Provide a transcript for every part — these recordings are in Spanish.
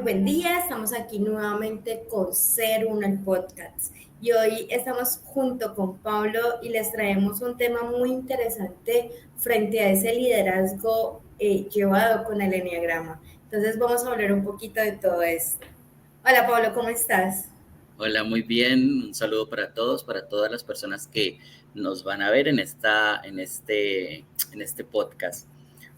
buen día. Estamos aquí nuevamente con Ser Uno el podcast. Y hoy estamos junto con Pablo y les traemos un tema muy interesante frente a ese liderazgo llevado con el enneagrama. Entonces vamos a hablar un poquito de todo esto. Hola Pablo, ¿cómo estás? Hola, muy bien. Un saludo para todos, para todas las personas que nos van a ver en este podcast.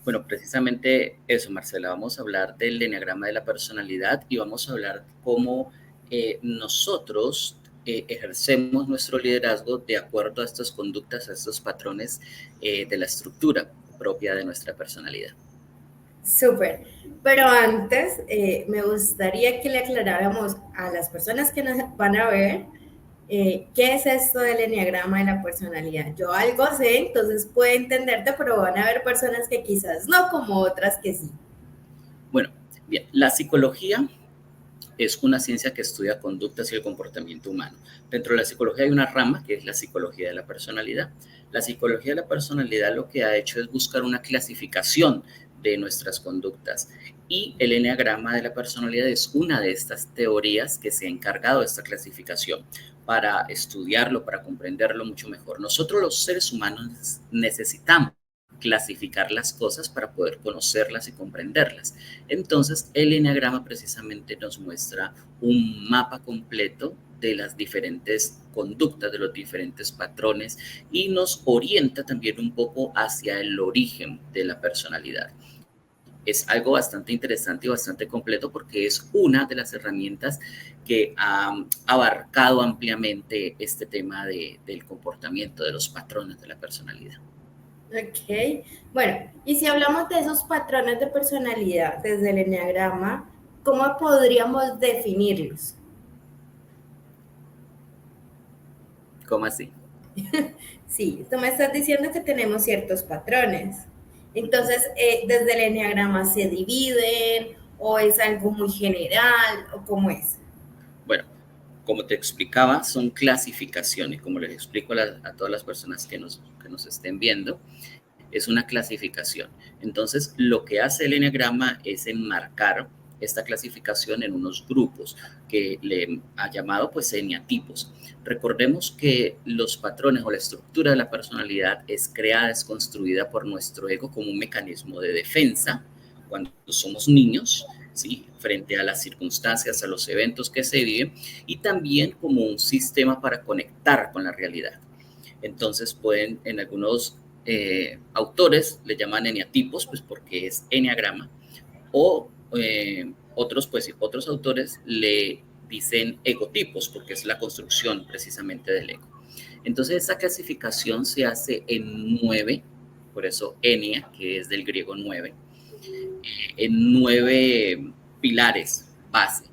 Bueno, precisamente eso, Marcela, vamos a hablar del enneagrama de la personalidad y vamos a hablar cómo nosotros ejercemos nuestro liderazgo de acuerdo a estas conductas, a estos patrones de la estructura propia de nuestra personalidad. Súper. Pero antes, me gustaría que le aclaráramos a las personas que nos van a ver qué es esto del enneagrama de la personalidad. Yo algo sé, entonces puedo entenderte, pero van a haber personas que quizás no, como otras que sí. Bueno, bien, la psicología es una ciencia que estudia conductas y el comportamiento humano. Dentro de la psicología hay una rama que es la psicología de la personalidad. La psicología de la personalidad lo que ha hecho es buscar una clasificación de nuestras conductas y el enneagrama de la personalidad es una de estas teorías que se ha encargado de esta clasificación para estudiarlo, para comprenderlo mucho mejor. Nosotros los seres humanos necesitamos clasificar las cosas para poder conocerlas y comprenderlas. Entonces, el enneagrama precisamente nos muestra un mapa completo de las diferentes conductas, de los diferentes patrones y nos orienta también un poco hacia el origen de la personalidad. Es algo bastante interesante y bastante completo porque es una de las herramientas que ha abarcado ampliamente este tema del comportamiento, de los patrones de la personalidad. Ok. Bueno, y si hablamos de esos patrones de personalidad desde el enneagrama, ¿cómo podríamos definirlos? ¿Cómo así? Sí, tú me estás diciendo que tenemos ciertos patrones. Entonces, desde el enneagrama se dividen o es algo muy general o cómo es. Bueno, como te explicaba, son clasificaciones, como les explico a todas las personas que nos estén viendo, es una clasificación. Entonces, lo que hace el enneagrama es enmarcar esta clasificación en unos grupos que le ha llamado pues eneatipos. Recordemos que los patrones o la estructura de la personalidad es creada, es construida por nuestro ego como un mecanismo de defensa cuando somos niños, ¿sí? Frente a las circunstancias, a los eventos que se viven y también como un sistema para conectar con la realidad. Entonces pueden, en algunos autores le llaman eneatipos, pues porque es eneagrama, o otros autores le dicen egotipos, porque es la construcción precisamente del ego. Entonces esa clasificación se hace en 9, por eso enia, que es del griego 9, en 9 pilares base.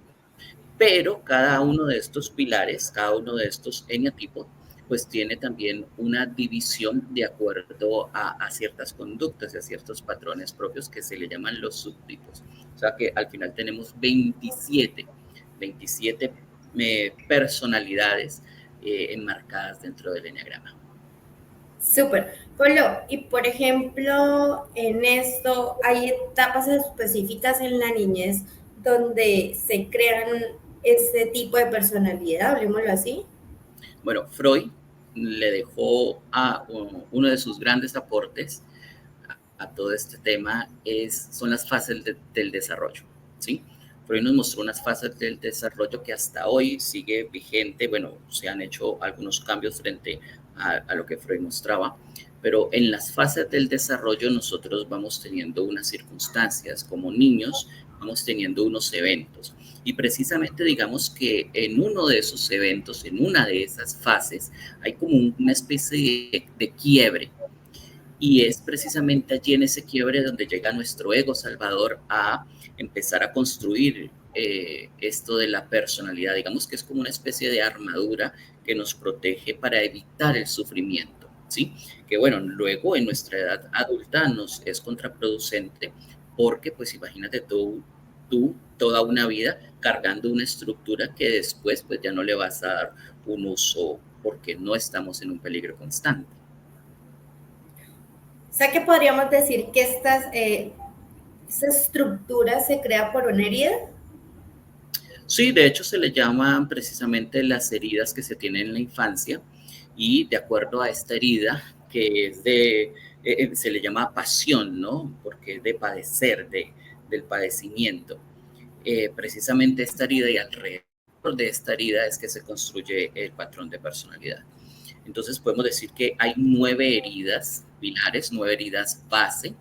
Pero cada uno de estos pilares, cada uno de estos eneatipos, pues tiene también una división de acuerdo a ciertas conductas y a ciertos patrones propios que se le llaman los subtipos. O sea que al final tenemos 27 personalidades enmarcadas dentro del enneagrama. Súper. Polo, y por ejemplo, en esto hay etapas específicas en la niñez donde se crean este tipo de personalidad, hablemoslo así. Bueno, Freud le dejó a uno de sus grandes aportes a todo este tema son las fases del desarrollo, ¿sí? Freud nos mostró unas fases del desarrollo que hasta hoy sigue vigente. Bueno, se han hecho algunos cambios frente a lo que Freud mostraba, pero en las fases del desarrollo nosotros vamos teniendo unas circunstancias como niños, vamos teniendo unos eventos. Y precisamente digamos que en uno de esos eventos, en una de esas fases, hay como una especie de quiebre. Y es precisamente allí en ese quiebre donde llega nuestro ego salvador a empezar a construir esto de la personalidad. Digamos que es como una especie de armadura que nos protege para evitar el sufrimiento, ¿sí? Que bueno, luego en nuestra edad adulta nos es contraproducente porque pues imagínate tú toda una vida cargando una estructura que después pues ya no le vas a dar un uso porque no estamos en un peligro constante. O sea que podríamos decir que esta estructura se crea por una herida. Sí, de hecho se le llaman precisamente las heridas que se tienen en la infancia y de acuerdo a esta herida que es se le llama pasión, ¿no? Porque es de padecer, del padecimiento. Precisamente esta herida y alrededor de esta herida es que se construye el patrón de personalidad. Entonces podemos decir que hay 9 heridas pilares, 9 heridas base,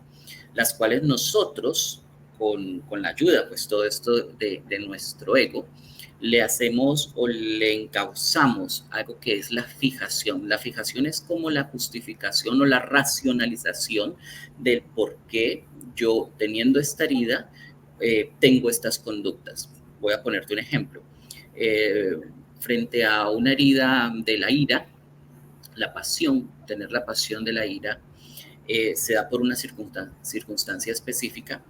las cuales nosotros, con la ayuda, pues todo esto de nuestro ego, le hacemos o le encauzamos algo que es la fijación. La fijación es como la justificación o la racionalización del por qué yo, teniendo esta herida, tengo estas conductas. Voy a ponerte un ejemplo. Frente a una herida de la ira, la pasión, tener la pasión de la ira, se da por una circunstancia específica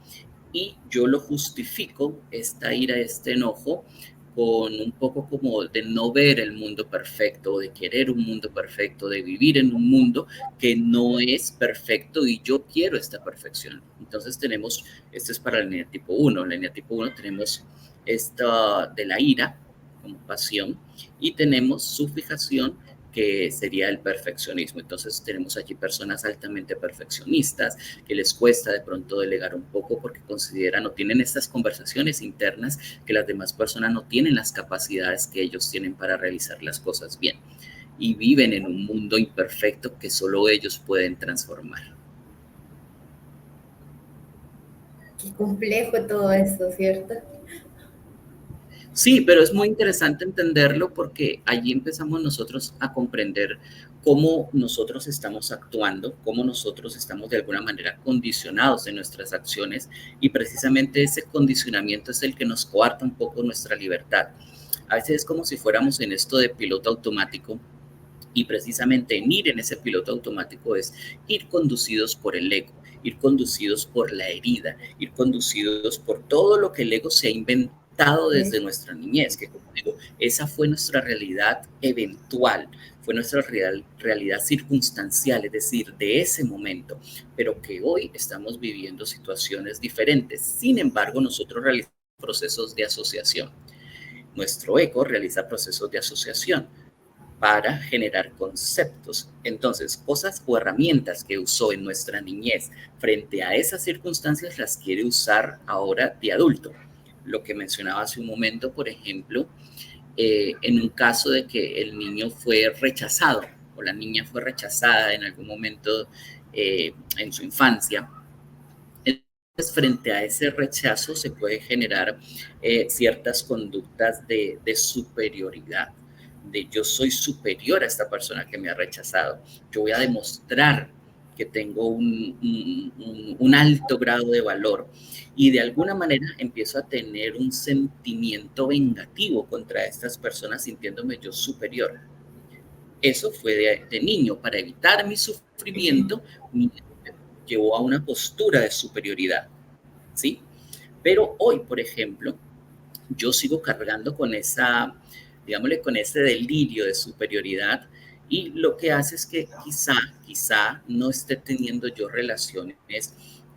y yo lo justifico, esta ira, este enojo, con un poco como de no ver el mundo perfecto, de querer un mundo perfecto, de vivir en un mundo que no es perfecto y yo quiero esta perfección. Entonces tenemos, esto es para la línea tipo 1, en la línea tipo 1 tenemos esta de la ira como pasión y tenemos su fijación que sería el perfeccionismo. Entonces tenemos aquí personas altamente perfeccionistas que les cuesta de pronto delegar un poco porque consideran o tienen estas conversaciones internas que las demás personas no tienen las capacidades que ellos tienen para realizar las cosas bien y viven en un mundo imperfecto que solo ellos pueden transformar. Qué complejo todo esto, ¿cierto? Sí, pero es muy interesante entenderlo porque allí empezamos nosotros a comprender cómo nosotros estamos actuando, cómo nosotros estamos de alguna manera condicionados en nuestras acciones y precisamente ese condicionamiento es el que nos coarta un poco nuestra libertad. A veces es como si fuéramos en esto de piloto automático y precisamente en ir en ese piloto automático es ir conducidos por el ego, ir conducidos por la herida, ir conducidos por todo lo que el ego se ha inventado desde nuestra niñez, que como digo, esa fue nuestra realidad eventual, fue nuestra realidad circunstancial, es decir, de ese momento, pero que hoy estamos viviendo situaciones diferentes. Sin embargo, nosotros realizamos procesos de asociación. Nuestro ego realiza procesos de asociación para generar conceptos. Entonces, cosas o herramientas que usó en nuestra niñez frente a esas circunstancias las quiere usar ahora de adulto. Lo que mencionaba hace un momento, por ejemplo, en un caso de que el niño fue rechazado o la niña fue rechazada en algún momento en su infancia, entonces, frente a ese rechazo se puede generar ciertas conductas de superioridad, de yo soy superior a esta persona que me ha rechazado, yo voy a demostrar que tengo un alto grado de valor y de alguna manera empiezo a tener un sentimiento vengativo contra estas personas sintiéndome yo superior. Eso fue de niño, para evitar mi sufrimiento, me llevó a una postura de superioridad, ¿sí? Pero hoy, por ejemplo, yo sigo cargando con esa, digámosle, con ese delirio de superioridad y lo que hace es que quizá no esté teniendo yo relaciones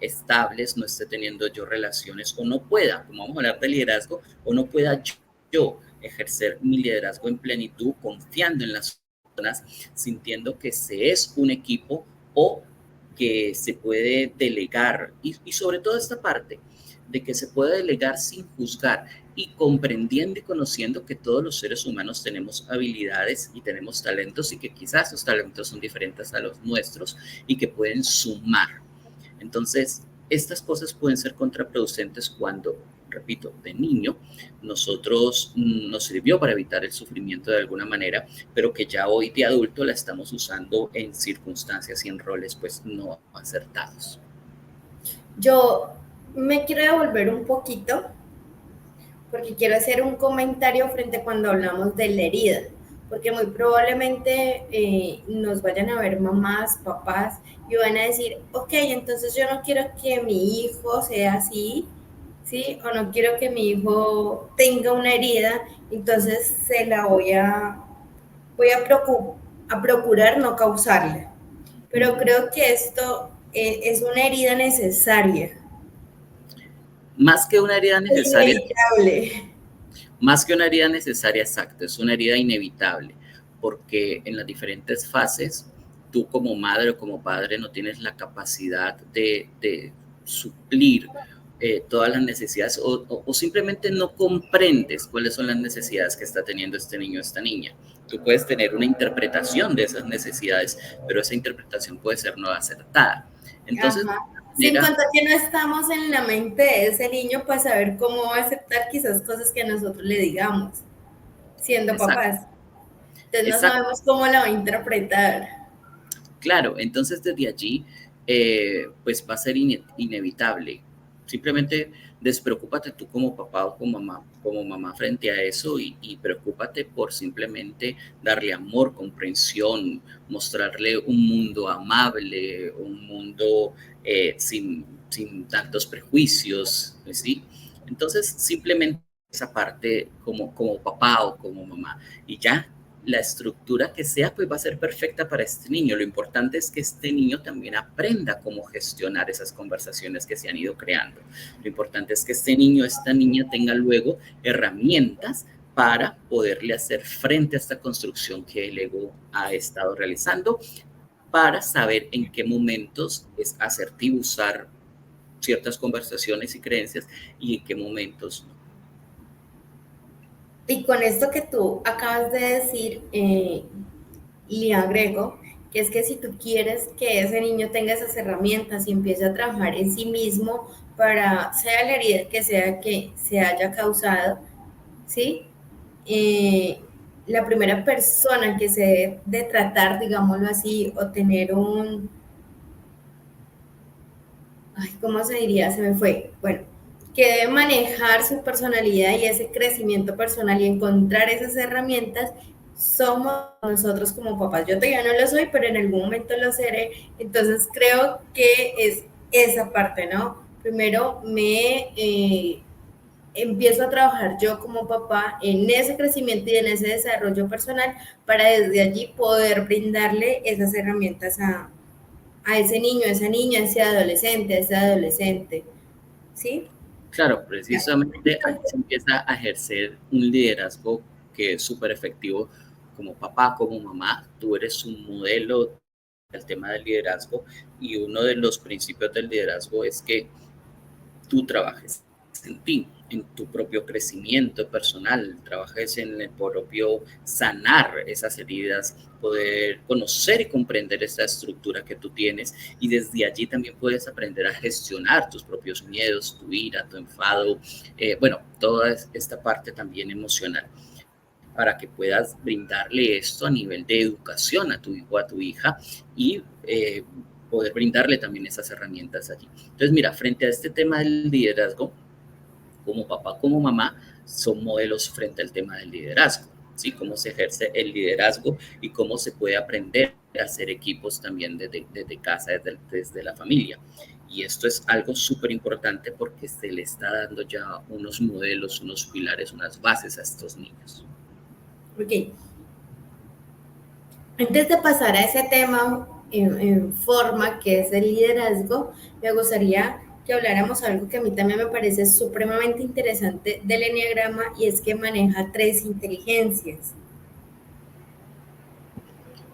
estables, no esté teniendo yo relaciones o no pueda, como vamos a hablar de liderazgo, o no pueda yo ejercer mi liderazgo en plenitud, confiando en las personas, sintiendo que se es un equipo o que se puede delegar y sobre todo esta parte de que se puede delegar sin juzgar y comprendiendo y conociendo que todos los seres humanos tenemos habilidades y tenemos talentos y que quizás esos talentos son diferentes a los nuestros y que pueden sumar. Entonces, estas cosas pueden ser contraproducentes cuando, repito, de niño, nosotros nos sirvió para evitar el sufrimiento de alguna manera, pero que ya hoy de adulto la estamos usando en circunstancias y en roles pues no acertados. Yo me quiero devolver un poquito porque quiero hacer un comentario frente a cuando hablamos de la herida, porque muy probablemente nos vayan a ver mamás, papás y van a decir, ok, entonces yo no quiero que mi hijo sea así, ¿sí? O no quiero que mi hijo tenga una herida, entonces se la voy a procurar no causarla. Pero creo que esto es una herida necesaria. Más que una herida Es necesaria, inevitable. Más que una herida necesaria, exacto, es una herida inevitable, porque en las diferentes fases, tú como madre o como padre no tienes la capacidad de suplir todas las necesidades o simplemente no comprendes cuáles son las necesidades que está teniendo este niño o esta niña. Tú puedes tener una interpretación de esas necesidades, pero esa interpretación puede ser no acertada. Entonces, Ajá. Sin mira, contar que no estamos en la mente de ese niño para saber cómo va a aceptar quizás cosas que nosotros le digamos, siendo exacto, papás. Entonces no exacto. sabemos cómo la va a interpretar. Claro, entonces desde allí, pues va a ser inevitable. Simplemente despreocúpate tú como papá o como mamá frente a eso y preocúpate por simplemente darle amor, comprensión, mostrarle un mundo amable, un mundo sin tantos prejuicios, ¿sí? Entonces, simplemente esa parte como papá o como mamá. Y ya la estructura que sea, pues va a ser perfecta para este niño. Lo importante es que este niño también aprenda cómo gestionar esas conversaciones que se han ido creando. Lo importante es que este niño, esta niña tenga luego herramientas para poderle hacer frente a esta construcción que el ego ha estado realizando, para saber en qué momentos es asertivo usar ciertas conversaciones y creencias y en qué momentos no. Y con esto que tú acabas de decir, le agrego que es que si tú quieres que ese niño tenga esas herramientas y empiece a trabajar en sí mismo para, sea la herida que se haya causado, ¿sí? Eh, la primera persona que se debe de tratar, digámoslo así, o tener un, ay, ¿cómo se diría? Se me fue. Bueno, que debe manejar su personalidad y ese crecimiento personal y encontrar esas herramientas, somos nosotros como papás. Yo todavía no lo soy, pero en algún momento lo seré. Entonces creo que es esa parte, ¿no? Primero empiezo a trabajar yo como papá en ese crecimiento y en ese desarrollo personal para desde allí poder brindarle esas herramientas a ese niño, a esa niña, a ese adolescente, ¿sí? Claro, precisamente ahí se empieza a ejercer un liderazgo que es súper efectivo como papá, como mamá. Tú eres un modelo del tema del liderazgo y uno de los principios del liderazgo es que tú trabajes en ti, en tu propio crecimiento personal, trabajes en el propio sanar esas heridas, poder conocer y comprender esa estructura que tú tienes y desde allí también puedes aprender a gestionar tus propios miedos, tu ira, tu enfado, bueno, toda esta parte también emocional para que puedas brindarle esto a nivel de educación a tu hijo, a tu hija y poder brindarle también esas herramientas allí. Entonces, mira, frente a este tema del liderazgo, como papá, como mamá, son modelos frente al tema del liderazgo, ¿sí? Cómo se ejerce el liderazgo y cómo se puede aprender a hacer equipos también desde casa, desde la familia. Y esto es algo súper importante porque se le está dando ya unos modelos, unos pilares, unas bases a estos niños. Ok, antes de pasar a ese tema en forma que es el liderazgo, me gustaría que habláramos algo que a mí también me parece supremamente interesante del enneagrama y es que maneja tres inteligencias.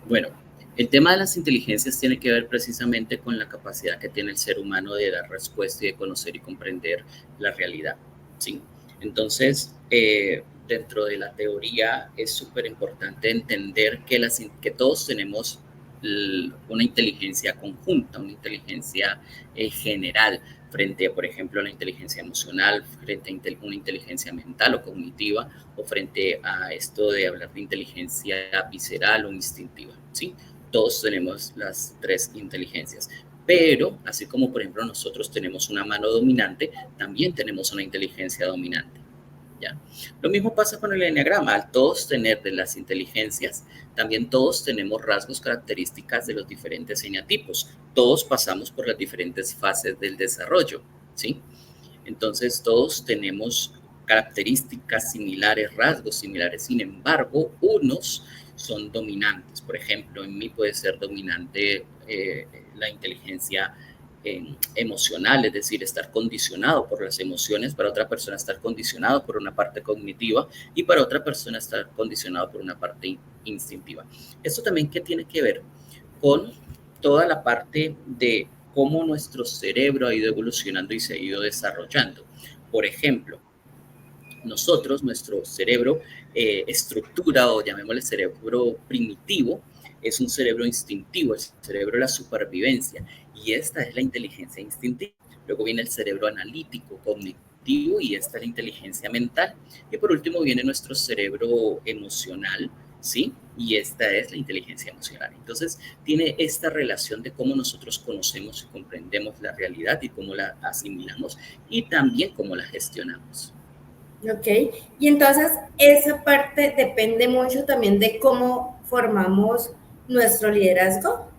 Bueno, el tema de las inteligencias tiene que ver precisamente con la capacidad que tiene el ser humano de dar respuesta y de conocer y comprender la realidad, ¿sí? Entonces, dentro de la teoría es súper importante entender que todos tenemos una inteligencia conjunta, una inteligencia general frente a, por ejemplo, la inteligencia emocional, frente a una inteligencia mental o cognitiva, o frente a esto de hablar de inteligencia visceral o instintiva, ¿sí? Todos tenemos las tres inteligencias, pero así como, por ejemplo, nosotros tenemos una mano dominante, también tenemos una inteligencia dominante. ¿Ya? Lo mismo pasa con el enneagrama. Al todos tener de las inteligencias, también todos tenemos rasgos, características de los diferentes eneatipos. Todos pasamos por las diferentes fases del desarrollo, ¿sí? Entonces todos tenemos características similares, rasgos similares. Sin embargo, unos son dominantes. Por ejemplo, en mí puede ser dominante la inteligencia emocional, es decir, estar condicionado por las emociones, para otra persona estar condicionado por una parte cognitiva y para otra persona estar condicionado por una parte instintiva. Esto también que tiene que ver con toda la parte de cómo nuestro cerebro ha ido evolucionando y se ha ido desarrollando. Por ejemplo, nuestro cerebro estructura, o llamémosle cerebro primitivo, es un cerebro instintivo, el cerebro de la supervivencia, y esta es la inteligencia instintiva. Luego viene el cerebro analítico, cognitivo, y esta es la inteligencia mental. Y por último viene nuestro cerebro emocional, ¿sí? Y esta es la inteligencia emocional. Entonces, tiene esta relación de cómo nosotros conocemos y comprendemos la realidad y cómo la asimilamos y también cómo la gestionamos. Ok, y entonces esa parte depende mucho también de cómo formamos nuestro liderazgo.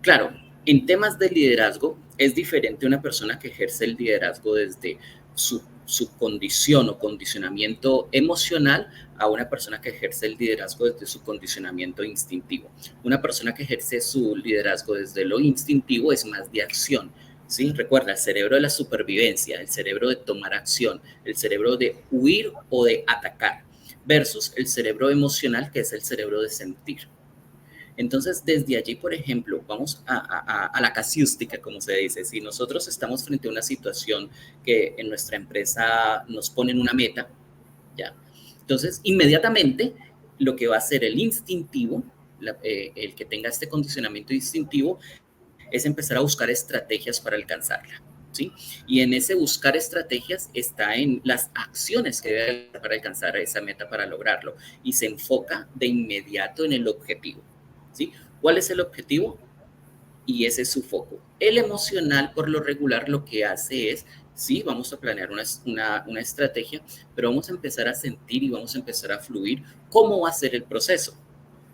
Claro, en temas de liderazgo es diferente una persona que ejerce el liderazgo desde su condición o condicionamiento emocional a una persona que ejerce el liderazgo desde su condicionamiento instintivo. Una persona que ejerce su liderazgo desde lo instintivo es más de acción. ¿Sí? Recuerda, el cerebro de la supervivencia, el cerebro de tomar acción, el cerebro de huir o de atacar, versus el cerebro emocional, que es el cerebro de sentir. Entonces, desde allí, por ejemplo, vamos a la casuística, como se dice. Si nosotros estamos frente a una situación que en nuestra empresa nos ponen una meta, ¿ya? Entonces, inmediatamente, lo que va a hacer el instintivo, el que tenga este condicionamiento instintivo, es empezar a buscar estrategias para alcanzarla, ¿sí? Y en ese buscar estrategias está en las acciones que debe hacer para alcanzar esa meta, para lograrlo, y se enfoca de inmediato en el objetivo, ¿sí? ¿Cuál es el objetivo? Y ese es su foco. El emocional, por lo regular, lo que hace es, sí, vamos a planear una estrategia, pero vamos a empezar a sentir y vamos a empezar a fluir cómo va a ser el proceso,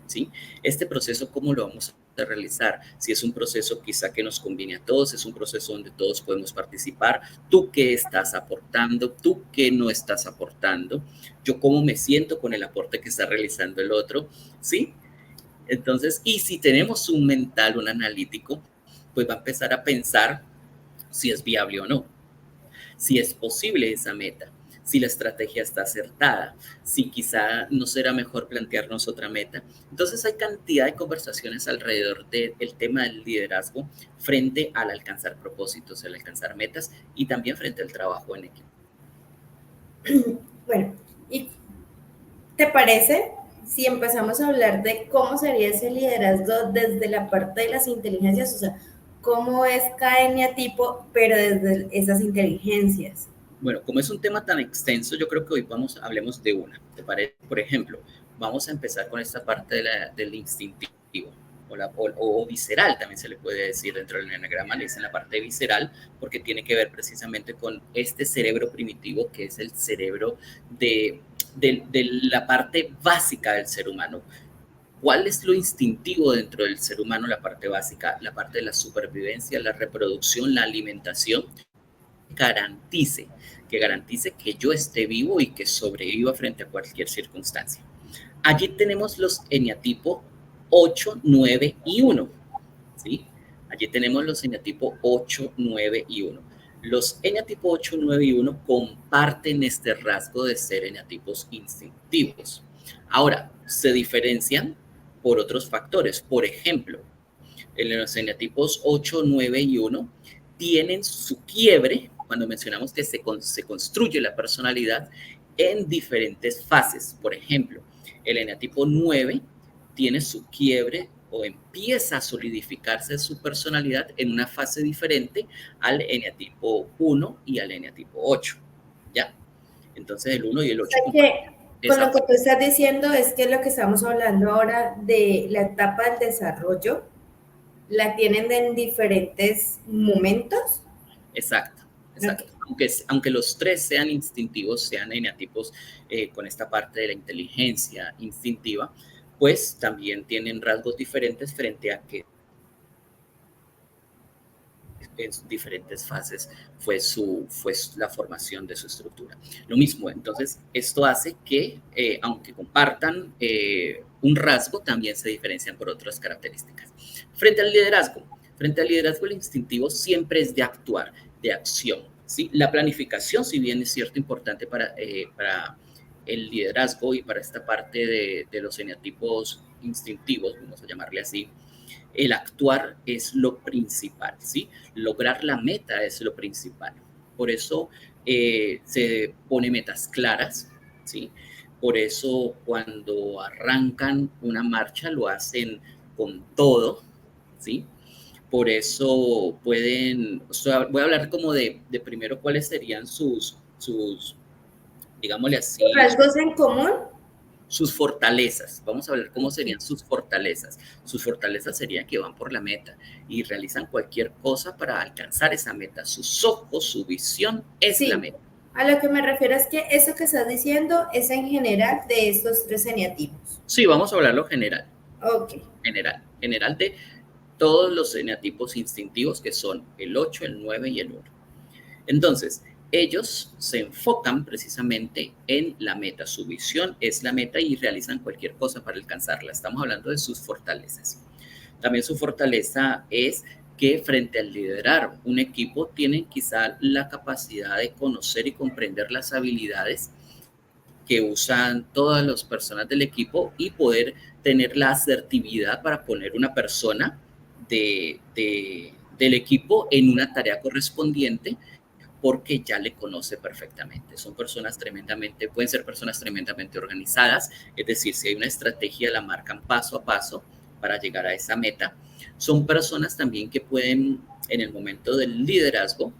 ¿sí? Este proceso, ¿cómo lo vamos a realizar? Si es un proceso quizá que nos conviene a todos, es un proceso donde todos podemos participar, tú qué estás aportando, tú qué no estás aportando, yo cómo me siento con el aporte que está realizando el otro, ¿sí? Entonces, y si tenemos un mental, un analítico, pues va a empezar a pensar si es viable o no, si es posible esa meta, si la estrategia está acertada, si quizá no será mejor plantearnos otra meta. Entonces hay cantidad de conversaciones alrededor del tema del liderazgo frente al alcanzar propósitos, al alcanzar metas y también frente al trabajo en equipo. Bueno, ¿y te parece si empezamos a hablar de cómo sería ese liderazgo desde la parte de las inteligencias? O sea, cómo es cada eneatipo, pero desde esas inteligencias. Bueno, como es un tema tan extenso, yo creo que hoy hablemos de una. ¿Te parece? Por ejemplo, vamos a empezar con esta parte del instintivo o visceral, también se le puede decir dentro del eneagrama, le dicen la parte visceral, porque tiene que ver precisamente con este cerebro primitivo, que es el cerebro de la parte básica del ser humano. ¿Cuál es lo instintivo dentro del ser humano? La parte básica, la parte de la supervivencia, la reproducción, la alimentación, que garantice que yo esté vivo y que sobreviva frente a cualquier circunstancia. Allí tenemos los eneatipos 8, 9 y 1, ¿sí? Allí tenemos los eneatipos 8, 9 y 1. Los eneatipos 8, 9 y 1 comparten este rasgo de ser eneatipos instintivos. Ahora, se diferencian por otros factores. Por ejemplo, en los eneatipos 8, 9 y 1 tienen su quiebre, cuando mencionamos que se construye la personalidad, en diferentes fases. Por ejemplo, el eneatipo 9 tiene su quiebre o empieza a solidificarse su personalidad en una fase diferente al eneatipo 1 y al eneatipo 8. ¿Ya? Entonces el 1 y el 8. O sea que, con lo que tú estás diciendo es que lo que estamos hablando ahora de la etapa del desarrollo, la tienen en diferentes momentos. Exacto. Exacto. Okay. Aunque los tres sean instintivos, sean eneatipos con esta parte de la inteligencia instintiva, pues también tienen rasgos diferentes frente a que en diferentes fases fue la formación de su estructura. Lo mismo, entonces, esto hace que, aunque compartan un rasgo, también se diferencian por otras características. Frente al liderazgo, Frente al liderazgo, el instintivo siempre es de actuar, de acción, ¿sí? La planificación, si bien es cierto, importante para el liderazgo y para esta parte de los eneatipos instintivos, vamos a llamarle así, el actuar es lo principal, ¿sí? Lograr la meta es lo principal. Por eso se pone metas claras, ¿sí? Por eso cuando arrancan una marcha lo hacen con todo, ¿sí? Por eso pueden, o sea, voy a hablar como de primero cuáles serían digámosle así, ¿Rasgos en común? sus fortalezas. Vamos a ver cómo serían sus fortalezas. Sus fortalezas serían que van por la meta y realizan cualquier cosa para alcanzar esa meta. Sus ojos, su visión es la meta. A lo que me refiero es que eso que estás diciendo es en general de estos tres eneatipos. Sí, vamos a hablarlo general. Ok. General de todos los eneatipos instintivos que son el 8, el 9 y el 1. Entonces, ellos se enfocan precisamente en la meta. Su visión es la meta y realizan cualquier cosa para alcanzarla. Estamos hablando de sus fortalezas. También su fortaleza es que frente al liderar un equipo tienen quizá la capacidad de conocer y comprender las habilidades que usan todas las personas del equipo y poder tener la asertividad para poner una persona del equipo en una tarea correspondiente porque ya le conoce perfectamente. Son personas tremendamente, pueden ser personas tremendamente organizadas, es decir, si hay una estrategia la marcan paso a paso para llegar a esa meta. Son personas también que pueden en el momento del liderazgo,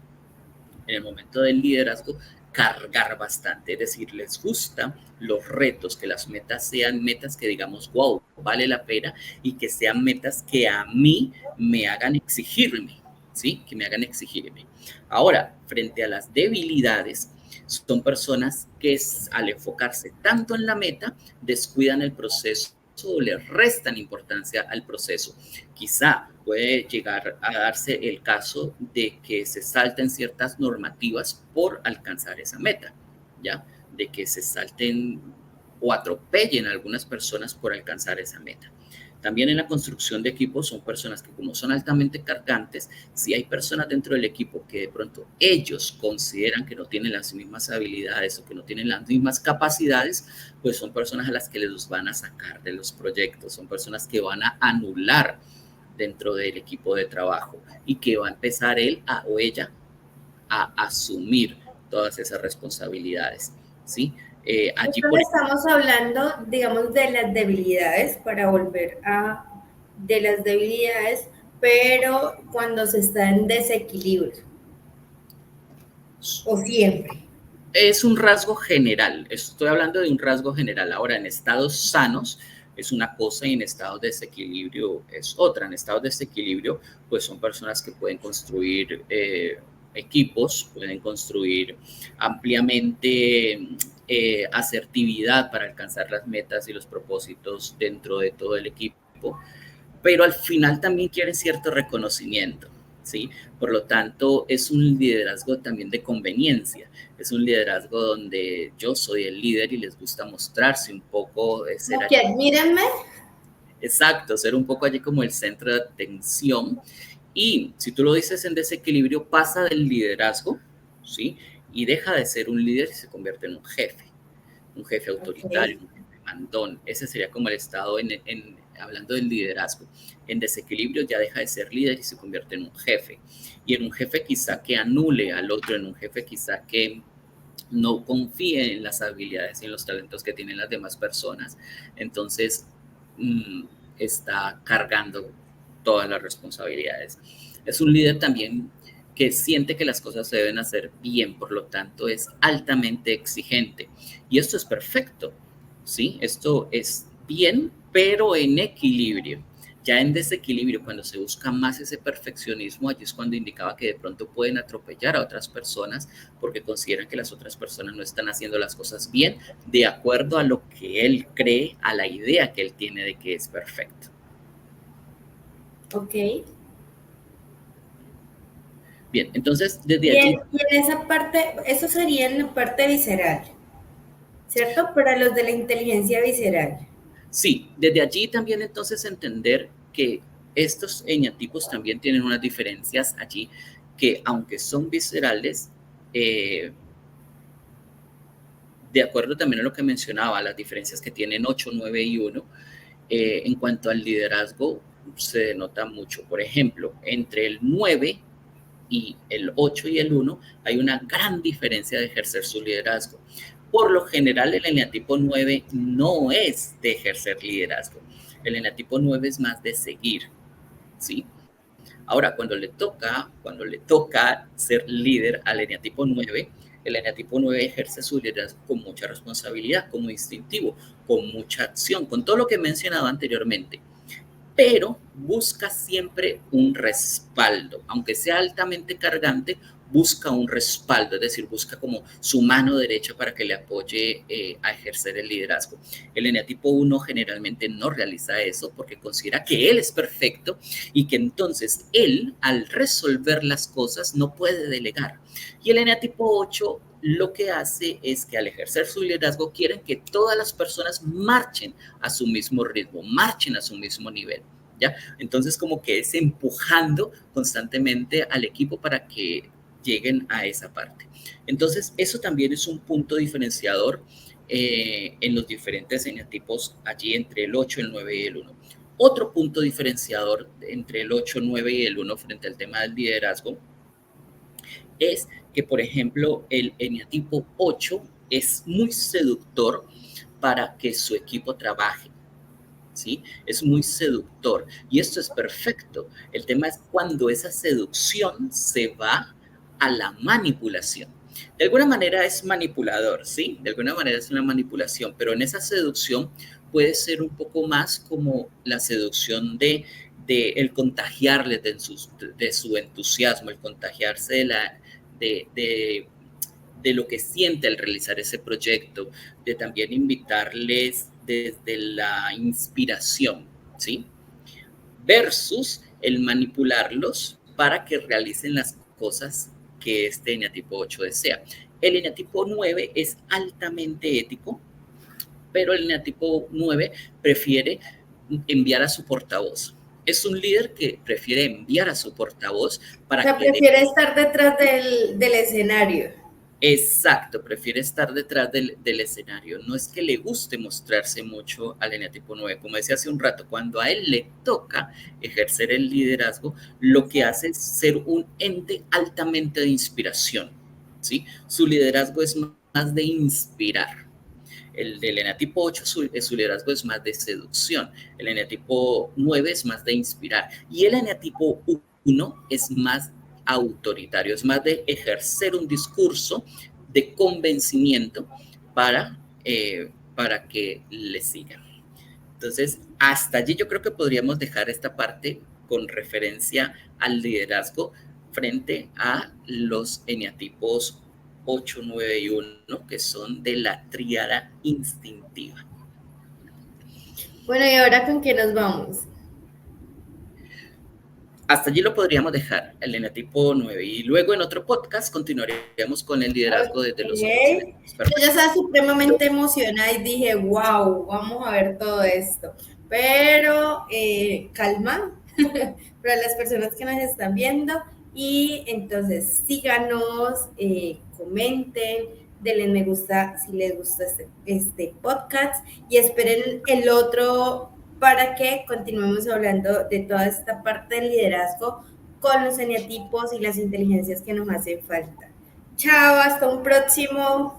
cargar bastante, es decir, les gustan los retos, que las metas sean metas que digamos, wow, vale la pena y que sean metas que a mí me hagan exigirme, ¿sí? Que me hagan exigirme. Ahora, frente a las debilidades, son personas que al enfocarse tanto en la meta, descuidan el proceso o le restan importancia al proceso. Quizá puede llegar a darse el caso de que se salten ciertas normativas por alcanzar esa meta, ¿ya? De que se salten o atropellen a algunas personas por alcanzar esa meta. También en la construcción de equipos son personas que como son altamente cargantes, si hay personas dentro del equipo que de pronto ellos consideran que no tienen las mismas habilidades o que no tienen las mismas capacidades, pues son personas a las que les van a sacar de los proyectos, son personas que van a anular dentro del equipo de trabajo y que va a empezar él o ella a asumir todas esas responsabilidades, ¿sí? Allí estamos hablando, digamos, de las debilidades, para volver de las debilidades, pero cuando se está en desequilibrio, o siempre. Es un rasgo general, estoy hablando de un rasgo general. Ahora, en estados sanos es una cosa y en estados de desequilibrio es otra. En estados de desequilibrio, pues son personas que pueden construir equipos, pueden construir ampliamente asertividad para alcanzar las metas y los propósitos dentro de todo el equipo, pero al final también quieren cierto reconocimiento, ¿sí? Por lo tanto, es un liderazgo también de conveniencia, es un liderazgo donde yo soy el líder y les gusta mostrarse un poco. Ser que admírenme. Exacto, ser un poco allí como el centro de atención. Y si tú lo dices en desequilibrio, pasa del liderazgo, ¿sí? Y deja de ser un líder y se convierte en un jefe autoritario, un jefe mandón. Ese sería como el estado hablando del liderazgo. En desequilibrio ya deja de ser líder y se convierte en un jefe. Y en un jefe quizá que anule al otro, en un jefe quizá que no confíe en las habilidades y en los talentos que tienen las demás personas. Entonces, está cargando todas las responsabilidades. Es un líder también que siente que las cosas se deben hacer bien, por lo tanto es altamente exigente. Y esto es perfecto, ¿sí? Esto es bien, pero en equilibrio. Ya en desequilibrio, cuando se busca más ese perfeccionismo, allí es cuando indicaba que de pronto pueden atropellar a otras personas porque consideran que las otras personas no están haciendo las cosas bien de acuerdo a lo que él cree, a la idea que él tiene de que es perfecto. Ok. Bien, entonces desde allí... Y en esa parte, eso sería en la parte visceral, ¿cierto? Para los de la inteligencia visceral. Sí, desde allí también entonces entender que estos eneatipos también tienen unas diferencias allí que, aunque son viscerales, de acuerdo también a lo que mencionaba, las diferencias que tienen 8, 9 y 1, en cuanto al liderazgo se denota mucho. Por ejemplo, entre el 9 y el 8 y el 1 hay una gran diferencia de ejercer su liderazgo. Por lo general, el eneatipo 9 no es de ejercer liderazgo. El eneatipo 9 es más de seguir, ¿sí? Ahora, cuando le toca ser líder al eneatipo 9, el eneatipo 9 ejerce su liderazgo con mucha responsabilidad, como instintivo, con mucha acción, con todo lo que he mencionado anteriormente, pero busca siempre un respaldo, aunque sea altamente cargante, busca un respaldo, es decir, busca como su mano derecha para que le apoye a ejercer el liderazgo. El eneatipo 1 generalmente no realiza eso porque considera que él es perfecto y que entonces él, al resolver las cosas, no puede delegar. Y el eneatipo 8 lo que hace es que al ejercer su liderazgo quieren que todas las personas marchen a su mismo ritmo, marchen a su mismo nivel, ¿ya? Entonces como que es empujando constantemente al equipo para que lleguen a esa parte. Entonces eso también es un punto diferenciador en los diferentes eneatipos allí entre el 8, el 9 y el 1. Otro punto diferenciador entre el 8, 9 y el 1 frente al tema del liderazgo es que, por ejemplo, el eneatipo 8 es muy seductor para que su equipo trabaje, ¿sí? Es muy seductor y esto es perfecto. El tema es cuando esa seducción se va a la manipulación. De alguna manera es manipulador, ¿sí? De alguna manera es una manipulación, pero en esa seducción puede ser un poco más como la seducción de el contagiarles de su entusiasmo, el contagiarse de lo que siente al realizar ese proyecto, de también invitarles desde la inspiración, ¿sí? Versus el manipularlos para que realicen las cosas que este eneatipo 8 desea. El eneatipo 9 es altamente ético, pero el eneatipo 9 prefiere enviar a su portavoz. Es un líder que prefiere enviar a su portavoz para que... O sea, prefiere estar detrás del escenario. Exacto, prefiere estar detrás del escenario. No es que le guste mostrarse mucho al eneatipo 9. Como decía hace un rato, cuando a él le toca ejercer el liderazgo, lo que hace es ser un ente altamente de inspiración, ¿sí? Su liderazgo es más de inspirar. El del eneatipo 8, su liderazgo es más de seducción. El eneatipo 9 es más de inspirar. Y el eneatipo 1 es más autoritario, es más de ejercer un discurso de convencimiento para que le sigan. Entonces, hasta allí yo creo que podríamos dejar esta parte con referencia al liderazgo frente a los eneatipos 8, 9 y 1, que son de la tríada instintiva. Bueno, ¿y ahora con qué nos vamos? Hasta allí lo podríamos dejar, el eneatipo 9. Y luego en otro podcast continuaríamos con el liderazgo desde los otros eneatipos. Yo ya estaba supremamente emocionada y dije, wow, vamos a ver todo esto. Pero calma para las personas que nos están viendo. Y entonces síganos, comenten, denle me gusta si les gusta este podcast y esperen el otro para que continuemos hablando de toda esta parte del liderazgo con los eneatipos y las inteligencias que nos hacen falta. Chao, hasta un próximo.